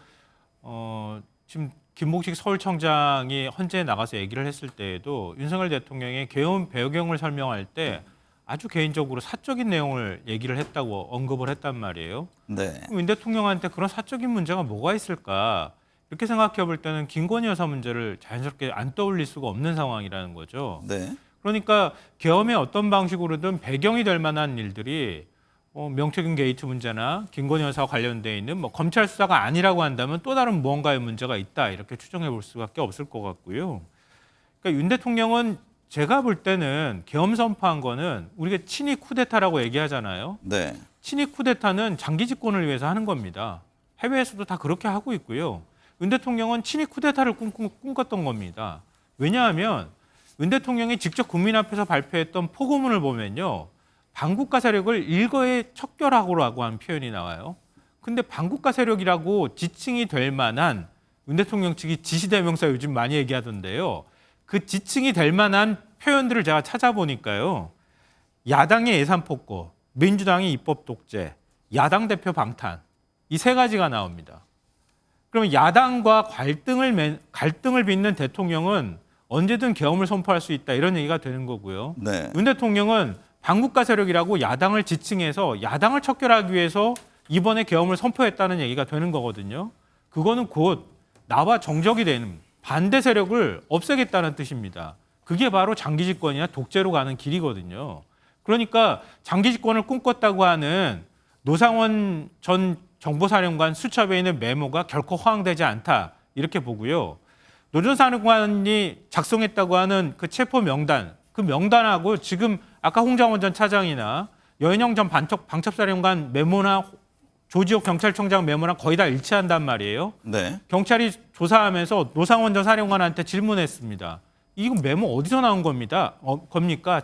E: 지금 김목식 서울청장이 헌재에 나가서 얘기를 했을 때에도 윤석열 대통령의 계엄 배경을 설명할 때 아주 개인적으로 사적인 내용을 얘기를 했다고 언급을 했단 말이에요.
A: 네.
E: 그럼 윤 대통령한테 그런 사적인 문제가 뭐가 있을까? 이렇게 생각해 볼 때는 김건희 여사 문제를 자연스럽게 안 떠올릴 수가 없는 상황이라는 거죠.
A: 네.
E: 그러니까 계엄의 어떤 방식으로든 배경이 될 만한 일들이 명태균 게이트 문제나 김건희 여사와 관련돼 있는 뭐 검찰 수사가 아니라고 한다면 또 다른 무언가의 문제가 있다, 이렇게 추정해 볼 수밖에 없을 것 같고요. 그러니까 윤 대통령은 제가 볼 때는 계엄 선포한 거는 우리가 친위 쿠데타라고 얘기하잖아요.
A: 네.
E: 친위 쿠데타는 장기 집권을 위해서 하는 겁니다. 해외에서도 다 그렇게 하고 있고요. 윤 대통령은 친위 쿠데타를 꿈꿨던 겁니다. 왜냐하면 윤 대통령이 직접 국민 앞에서 발표했던 포고문을 보면요, 반국가 세력을 일거에 척결하고라고 한 표현이 나와요. 근데 반국가 세력이라고 지칭이 될 만한, 윤 대통령 측이 지시대명사 요즘 많이 얘기하던데요, 그 지칭이 될 만한 표현들을 제가 찾아보니까요, 야당의 예산 폭거, 민주당의 입법 독재, 야당 대표 방탄, 이 세 가지가 나옵니다. 그러면 야당과 갈등을 빚는 대통령은 언제든 계엄을 선포할 수 있다, 이런 얘기가 되는 거고요.
A: 네.
E: 윤 대통령은 반국가 세력이라고 야당을 지칭해서 야당을 척결하기 위해서 이번에 계엄을 선포했다는 얘기가 되는 거거든요. 그거는 곧 나와 정적이 되는 반대 세력을 없애겠다는 뜻입니다. 그게 바로 장기 집권이나 독재로 가는 길이거든요. 그러니까 장기 집권을 꿈꿨다고 하는 노상원 전 정보사령관 수첩에 있는 메모가 결코 허황되지 않다, 이렇게 보고요. 노 전 사령관이 작성했다고 하는 그 체포 명단, 그 명단하고 지금 아까 홍장원 전 차장이나 여인영 전 방첩사령관 메모나 조지옥 경찰청장 메모랑 거의 다 일치한단 말이에요.
A: 네.
E: 경찰이 조사하면서 노상원 전 사령관한테 질문했습니다. 이거 메모 어디서 나온 겁니까?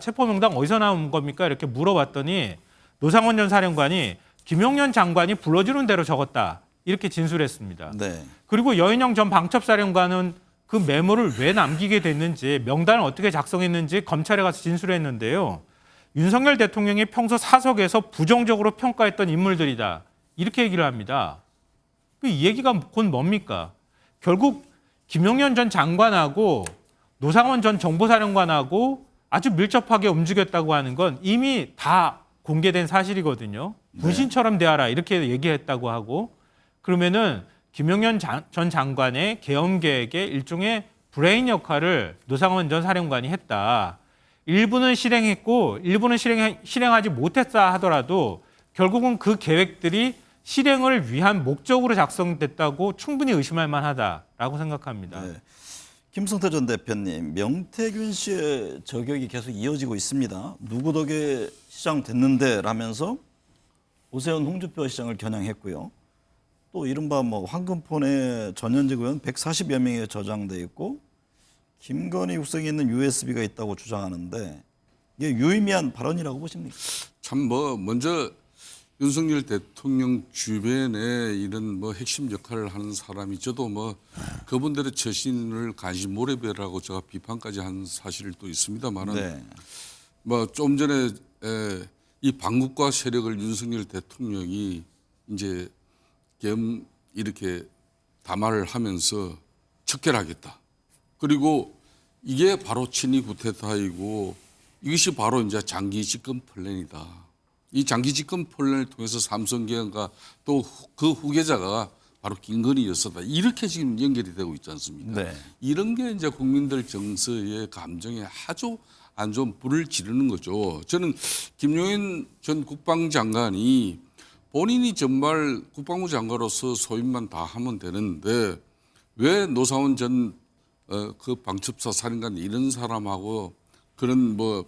E: 체포 명단 어디서 나온 겁니까? 이렇게 물어봤더니 노상원 전 사령관이 김용년 장관이 불러주는 대로 적었다, 이렇게 진술했습니다.
A: 네.
E: 그리고 여인영 전 방첩사령관은 그 메모를 왜 남기게 됐는지, 명단을 어떻게 작성했는지 검찰에 가서 진술했는데요. 윤석열 대통령이 평소 사석에서 부정적으로 평가했던 인물들이다, 이렇게 얘기를 합니다. 이 얘기가 곧 뭡니까? 결국 김용년 전 장관하고 노상원 전 정보사령관하고 아주 밀접하게 움직였다고 하는 건 이미 다 공개된 사실이거든요. 분신처럼 대하라, 이렇게 얘기했다고 하고, 그러면은 김용년 전 장관의 계엄 계획의 일종의 브레인 역할을 노상원 전 사령관이 했다. 일부는 실행했고 일부는 실행하지 못했다 하더라도 결국은 그 계획들이 실행을 위한 목적으로 작성됐다고 충분히 의심할 만하다라고 생각합니다.
A: 네. 김성태 전 대표님, 명태균 씨의 저격이 계속 이어지고 있습니다. 누구 덕에 시장 됐는데 라면서 오세훈 홍준표 시장을 겨냥했고요. 또 이른바 뭐 황금폰에 전현직 의원 140여 명이 저장돼 있고 김건희 육성에 있는 USB가 있다고 주장하는데 이게 유의미한 발언이라고 보십니까?
B: 참 뭐 먼저 윤석열 대통령 주변에 이런 뭐 핵심 역할을 하는 사람이 저도 뭐 그분들의 처신을 간시 모래배라고 제가 비판까지 한 사실도 또 있습니다만은
A: 네.
B: 뭐 좀 전에 이 반국가 세력을 윤석열 대통령이 이제 겸 이렇게 담화를 하면서 척결하겠다. 그리고 이게 바로 친위 구테타이고 이것이 바로 이제 장기 집권 플랜이다. 이 장기 집권 플랜을 통해서 삼성계약과 또 그 후계자가 바로 김건희였었다. 이렇게 지금 연결이 되고 있지 않습니까?
A: 네.
B: 이런 게 이제 국민들 정서의 감정에 아주 안 좋은 불을 지르는 거죠. 저는 김용현 전 국방장관이 본인이 정말 국방부 장관으로서 소임만 다 하면 되는데 왜 노사원 전 그 방첩사 살인관 이런 사람하고 그런 뭐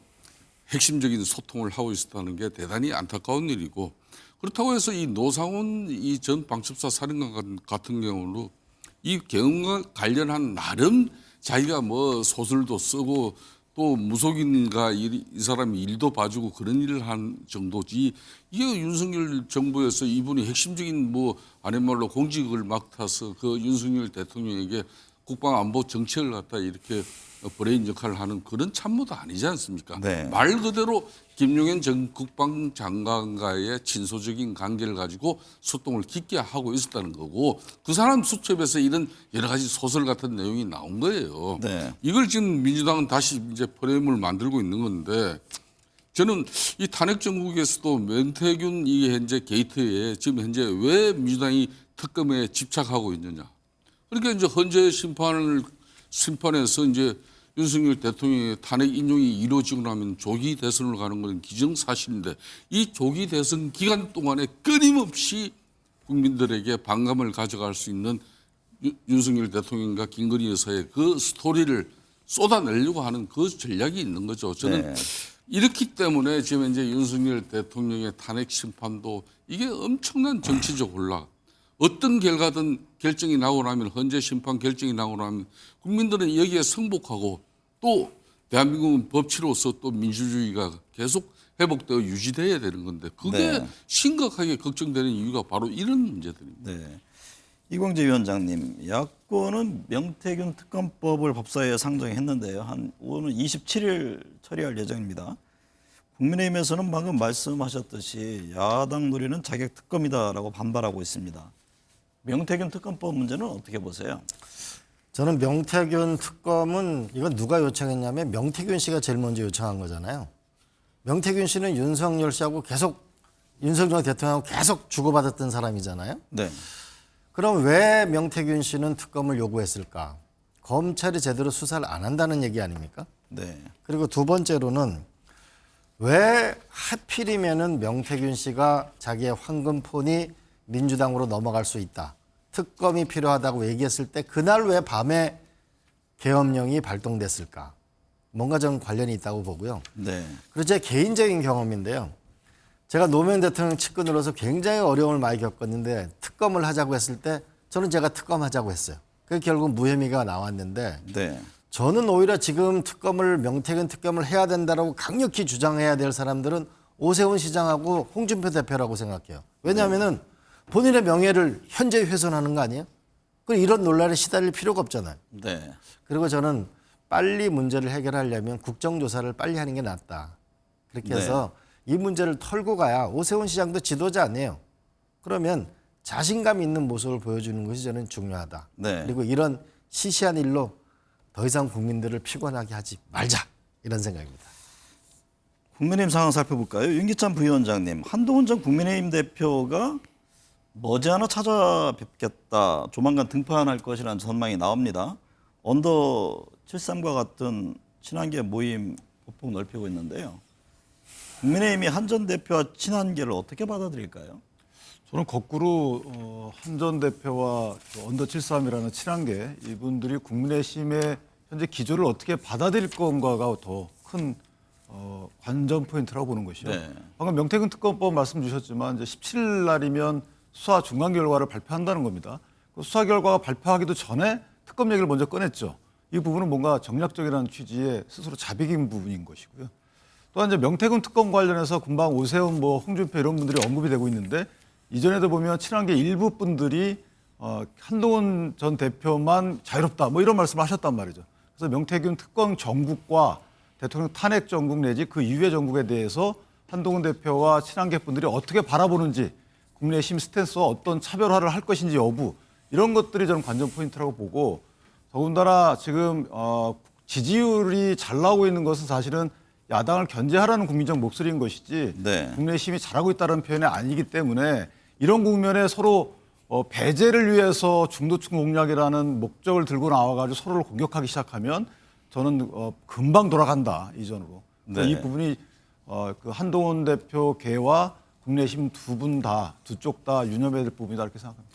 B: 핵심적인 소통을 하고 있었다는 게 대단히 안타까운 일이고 그렇다고 해서 이 노상원 이 전 방첩사 살인관 같은 경우는 이 경우와 관련한 나름 자기가 뭐 소설도 쓰고 또 무속인가 이 사람이 일도 봐주고 그런 일을 한 정도지 이게 윤석열 정부에서 이분이 핵심적인 뭐 아내 말로 공직을 맡아서 그 윤석열 대통령에게 국방안보 정책을 갖다 이렇게 브레인 역할을 하는 그런 참모도 아니지 않습니까?
A: 네.
B: 말 그대로 김용현 전 국방장관과의 친소적인 관계를 가지고 소통을 깊게 하고 있었다는 거고 그 사람 수첩에서 이런 여러 가지 소설 같은 내용이 나온 거예요.
A: 네.
B: 이걸 지금 민주당은 다시 이제 프레임을 만들고 있는 건데 저는 이 탄핵 정국에서도 명태균 이 현재 게이트에 지금 현재 왜 민주당이 특검에 집착하고 있느냐. 그러니까 이제 헌재 심판에서 이제 윤석열 대통령의 탄핵 인용이 이루어지고 나면 조기 대선을 가는 것은 기정사실인데 이 조기 대선 기간 동안에 끊임없이 국민들에게 반감을 가져갈 수 있는 윤석열 대통령과 김건희 여사의 그 스토리를 쏟아내려고 하는 그 전략이 있는 거죠. 저는
A: 네.
B: 이렇기 때문에 지금 이제 윤석열 대통령의 탄핵 심판도 이게 엄청난 정치적 혼란. 어떤 결과든 결정이 나고 나면 헌재 심판 결정이 나고 나면 국민들은 여기에 승복하고 또 대한민국은 법치로서 또 민주주의가 계속 회복되어 유지돼야 되는 건데 그게
A: 네.
B: 심각하게 걱정되는 이유가 바로 이런 문제들입니다.
A: 네. 이광재 위원장님, 야권은 명태균 특검법을 법사위에 상정했는데요. 한 오는 27일 처리할 예정입니다. 국민의힘에서는 방금 말씀하셨듯이 야당 노리는 자객 특검이다라고 반발하고 있습니다. 명태균 특검법 문제는 어떻게 보세요?
C: 저는 명태균 특검은 이건 누가 요청했냐면 명태균 씨가 제일 먼저 요청한 거잖아요. 명태균 씨는 윤석열 씨하고 계속 윤석열 대통령하고 계속 주고받았던 사람이잖아요.
A: 네.
C: 그럼 왜 명태균 씨는 특검을 요구했을까? 검찰이 제대로 수사를 안 한다는 얘기 아닙니까?
A: 네.
C: 그리고 두 번째로는 왜 하필이면은 명태균 씨가 자기의 황금폰이 민주당으로 넘어갈 수 있다. 특검이 필요하다고 얘기했을 때 그날 왜 밤에 계엄령이 발동됐을까? 뭔가 좀 관련이 있다고 보고요.
A: 네.
C: 그리고 제 개인적인 경험인데요. 제가 노무현 대통령 측근으로서 굉장히 어려움을 많이 겪었는데 특검을 하자고 했을 때 저는 제가 특검하자고 했어요. 그 결국 무혐의가 나왔는데
A: 네.
C: 저는 오히려 지금 특검을 명태균 특검을 해야 된다라고 강력히 주장해야 될 사람들은 오세훈 시장하고 홍준표 대표라고 생각해요. 왜냐하면은 본인의 명예를 현저히 훼손하는 거 아니에요? 그리고 이런 논란에 시달릴 필요가 없잖아요.
A: 네.
C: 그리고 저는 빨리 문제를 해결하려면 국정조사를 빨리 하는 게 낫다. 그렇게 해서 이 문제를 털고 가야 오세훈 시장도 지도자 아니에요. 그러면 자신감 있는 모습을 보여주는 것이 저는 중요하다.
A: 네.
C: 그리고 이런 시시한 일로 더 이상 국민들을 피곤하게 하지 말자. 이런 생각입니다.
A: 국민의힘 상황 살펴볼까요? 윤기찬 부위원장님, 한동훈 전 국민의힘 대표가 머지않아 찾아뵙겠다, 조만간 등판할 것이라는 전망이 나옵니다. 언더 73과 같은 친한계 모임 보폭 넓히고 있는데요. 국민의힘이 한 전 대표와 친한계를 어떻게 받아들일까요?
D: 저는 거꾸로 한 전 대표와 그 언더 73이라는 친한계 이분들이 국민의힘의 현재 기조를 어떻게 받아들일 건가가 더 큰 관전 포인트라고 보는 것이요.
A: 네.
D: 방금 명태균 특검법 말씀 주셨지만 이제 17일 날이면 수사 중간 결과를 발표한다는 겁니다. 그 수사 결과가 발표하기도 전에 특검 얘기를 먼저 꺼냈죠. 이 부분은 뭔가 정략적이라는 취지의 스스로 자백인 부분인 것이고요. 또한 이제 명태균 특검 관련해서 금방 오세훈, 홍준표 이런 분들이 언급이 되고 있는데 이전에도 보면 친한계 일부 분들이 한동훈 전 대표만 자유롭다 이런 말씀을 하셨단 말이죠. 그래서 명태균 특검 정국과 대통령 탄핵 정국 내지 그 이후의 정국에 대해서 한동훈 대표와 친한계 분들이 어떻게 바라보는지 국민의힘 스탠스와 어떤 차별화를 할 것인지 여부 이런 것들이 저는 관전 포인트라고 보고 더군다나 지금 지지율이 잘 나오고 있는 것은 사실은 야당을 견제하라는 국민적 목소리인 것이지
A: 네.
D: 국민의힘이 잘하고 있다는 표현이 아니기 때문에 이런 국면에 서로 배제를 위해서 중도층 공략이라는 목적을 들고 나와가지고 서로를 공격하기 시작하면 저는 금방 돌아간다 이전으로.
A: 네.
D: 이 부분이 그 한동훈 대표 계와 국민의힘 두 쪽 다 유념해야 될 부분이다 이렇게 생각합니다.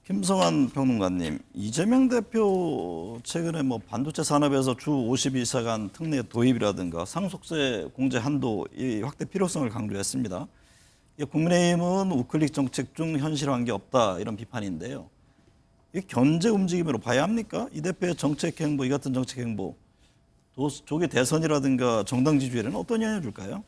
A: 김성환 평론가님, 이재명 대표 최근에 반도체 산업에서 주 52시간 특례 도입이라든가 상속세 공제 한도 이 확대 필요성을 강조했습니다. 국민의힘은 우클릭 정책 중 현실화한 게 없다 이런 비판인데요. 이 견제 움직임으로 봐야 합니까? 이 대표의 정책 행보, 이 같은 정책 행보, 조기 대선이라든가 정당 지지율에는 어떤 영향을 줄까요?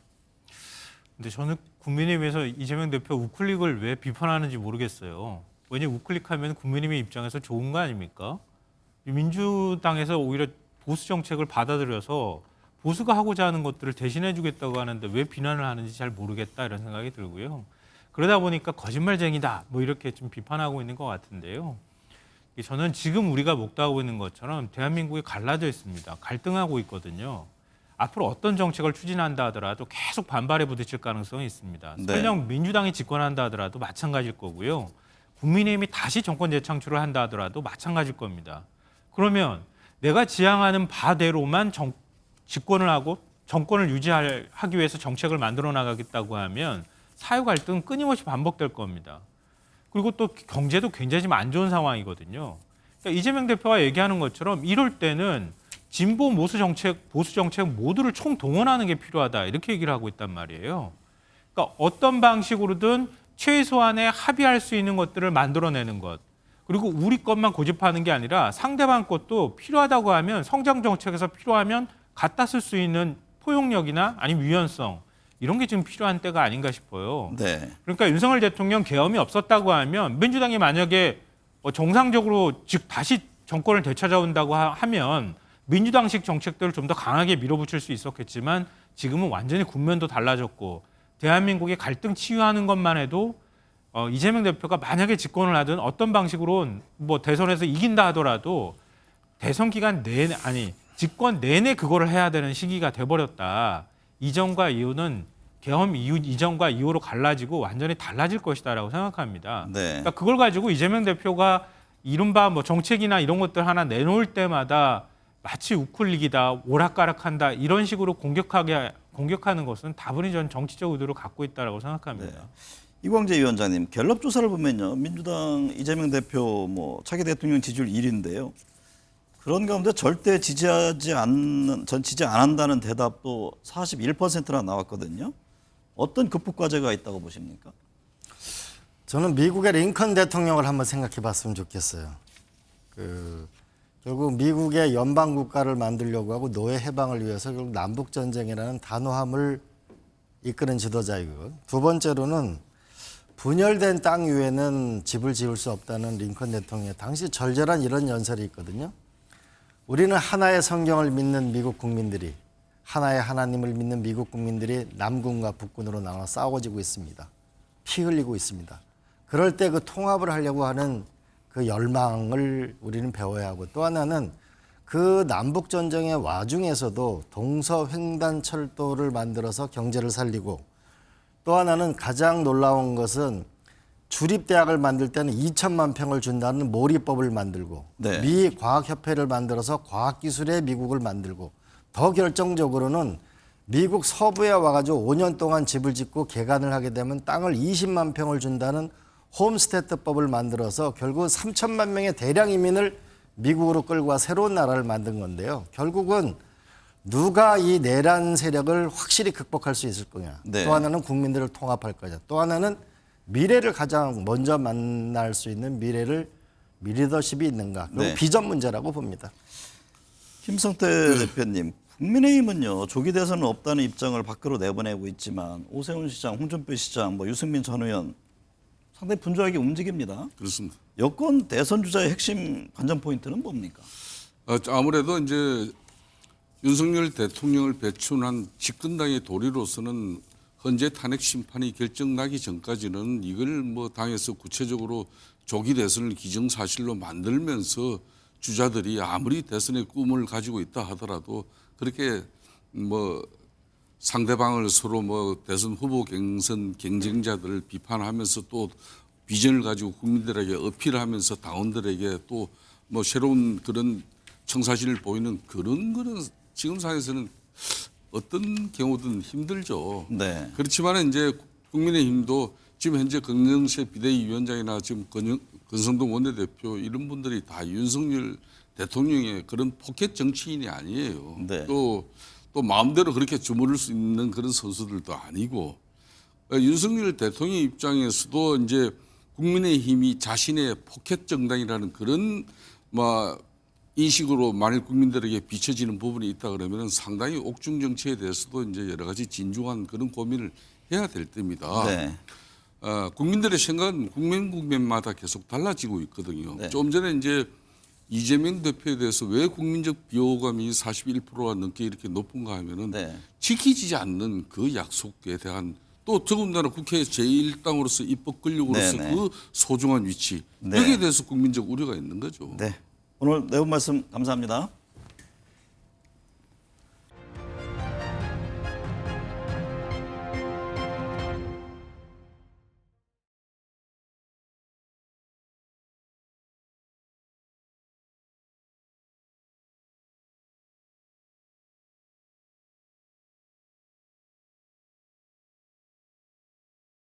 E: 근데 저는 국민의힘에서 이재명 대표 우클릭을 왜 비판하는지 모르겠어요. 왜냐면 우클릭하면 국민의힘의 입장에서 좋은 거 아닙니까? 민주당에서 오히려 보수 정책을 받아들여서 보수가 하고자 하는 것들을 대신해 주겠다고 하는데 왜 비난을 하는지 잘 모르겠다 이런 생각이 들고요. 그러다 보니까 거짓말쟁이다 이렇게 좀 비판하고 있는 것 같은데요. 저는 지금 우리가 목도하고 있는 것처럼 대한민국이 갈라져 있습니다. 갈등하고 있거든요. 앞으로 어떤 정책을 추진한다 하더라도 계속 반발에 부딪힐 가능성이 있습니다.
A: 네.
E: 설령 민주당이 집권한다 하더라도 마찬가지일 거고요. 국민의힘이 다시 정권 재창출을 한다 하더라도 마찬가지일 겁니다. 그러면 내가 지향하는 바대로만 집권을 하고 정권을 유지하기 위해서 정책을 만들어 나가겠다고 하면 사회 갈등은 끊임없이 반복될 겁니다. 그리고 또 경제도 굉장히 지금 안 좋은 상황이거든요. 그러니까 이재명 대표가 얘기하는 것처럼 이럴 때는 진보 보수 정책 모두를 총동원하는 게 필요하다 이렇게 얘기를 하고 있단 말이에요. 그러니까 어떤 방식으로든 최소한의 합의할 수 있는 것들을 만들어내는 것. 그리고 우리 것만 고집하는 게 아니라 상대방 것도 필요하다고 하면 성장 정책에서 필요하면 갖다 쓸 수 있는 포용력이나 아니면 유연성 이런 게 지금 필요한 때가 아닌가 싶어요.
A: 네.
E: 그러니까 윤석열 대통령 계엄이 없었다고 하면 민주당이 만약에 정상적으로 즉 다시 정권을 되찾아온다고 하면 민주당식 정책들을 좀 더 강하게 밀어붙일 수 있었겠지만 지금은 완전히 국면도 달라졌고 대한민국이 갈등 치유하는 것만 해도 이재명 대표가 만약에 집권을 하든 어떤 방식으로 대선에서 이긴다 하더라도 대선 기간 내내 집권 내내 그거를 해야 되는 시기가 돼버렸다. 이전과 이후는 계엄 이전과 이후로 갈라지고 완전히 달라질 것이다라고 생각합니다.
A: 네.
E: 그러니까 그걸 가지고 이재명 대표가 이른바 정책이나 이런 것들 하나 내놓을 때마다 마치 우클릭이다, 오락가락한다 이런 식으로 공격하는 것은 다분히 전 정치적 의도를 갖고 있다라고 생각합니다.
A: 네. 이광재 위원장님, 갤럽 조사를 보면요, 민주당 이재명 대표 차기 대통령 지지율 1위인데요. 그런 가운데 절대 지지 안 한다는 대답도 41%나 나왔거든요. 어떤 극복 과제가 있다고 보십니까?
C: 저는 미국의 링컨 대통령을 한번 생각해 봤으면 좋겠어요. 결국 미국의 연방 국가를 만들려고 하고 노예 해방을 위해서 결국 남북 전쟁이라는 단호함을 이끄는 지도자이고, 두 번째로는 분열된 땅 위에는 집을 지을 수 없다는 링컨 대통령의 당시 절절한 이런 연설이 있거든요. 우리는 하나의 성경을 믿는 미국 국민들이, 하나의 하나님을 믿는 미국 국민들이 남군과 북군으로 나눠 싸워지고 있습니다. 피 흘리고 있습니다. 그럴 때 그 통합을 하려고 하는 그 열망을 우리는 배워야 하고, 또 하나는 그 남북 전쟁의 와중에서도 동서횡단철도를 만들어서 경제를 살리고, 또 하나는 가장 놀라운 것은 주립대학을 만들 때는 2천만 평을 준다는 모리법을 만들고
A: 네.
C: 미 과학협회를 만들어서 과학기술의 미국을 만들고 더 결정적으로는 미국 서부에 와가지고 5년 동안 집을 짓고 개간을 하게 되면 땅을 20만 평을 준다는 홈스테드법을 만들어서 결국 3천만 명의 대량 이민을 미국으로 끌고 와 새로운 나라를 만든 건데요. 결국은 누가 이 내란 세력을 확실히 극복할 수 있을 거냐.
A: 네.
C: 또 하나는 국민들을 통합할 거냐. 또 하나는 미래를 가장 먼저 만날 수 있는 리더십이 있는가. 그리고
A: 네.
C: 비전 문제라고 봅니다.
A: 김성태 대표님, 국민의힘은요 조기 대선은 없다는 입장을 밖으로 내보내고 있지만 오세훈 시장, 홍준표 시장, 유승민 전 의원 상당히 분주하게 움직입니다.
B: 그렇습니다.
A: 여권 대선 주자의 핵심 관전 포인트는 뭡니까?
B: 아무래도 이제 윤석열 대통령을 배출한 집권당의 도리로서는 현재 탄핵 심판이 결정나기 전까지는 이걸 당에서 구체적으로 조기 대선을 기정사실로 만들면서 주자들이 아무리 대선의 꿈을 가지고 있다 하더라도 그렇게 상대방을 서로 대선 후보 경쟁자들을 비판하면서 또 비전을 가지고 국민들에게 어필하면서 당원들에게 또 새로운 그런 청사진을 보이는 그런 거는 지금 상황에서는 어떤 경우든 힘들죠.
A: 네.
B: 그렇지만 이제 국민의힘도 지금 현재 권영세 비대위원장이나 지금 권성동 원내대표 이런 분들이 다 윤석열 대통령의 그런 포켓 정치인이 아니에요.
A: 네.
B: 또 마음대로 그렇게 주무를 수 있는 그런 선수들도 아니고 윤석열 대통령 입장에서도 이제 국민의힘이 자신의 포켓 정당이라는 그런 인식으로 만일 국민들에게 비춰지는 부분이 있다 그러면 상당히 옥중 정치에 대해서도 이제 여러 가지 진중한 그런 고민을 해야 될 때입니다.
A: 네.
B: 국민들의 생각은 국면마다 계속 달라지고 있거든요.
A: 네.
B: 좀 전에 이제 이재명 대표에 대해서 왜 국민적 비호감이 41%가 넘게 이렇게 높은가 하면은
A: 네.
B: 지키지 않는 그 약속에 대한 또 더군다나 국회 제1당으로서 입법 권력으로서
A: 네, 네.
B: 그 소중한 위치
A: 네.
B: 여기에 대해서 국민적 우려가 있는 거죠.
A: 네. 오늘 내용 말씀 감사합니다.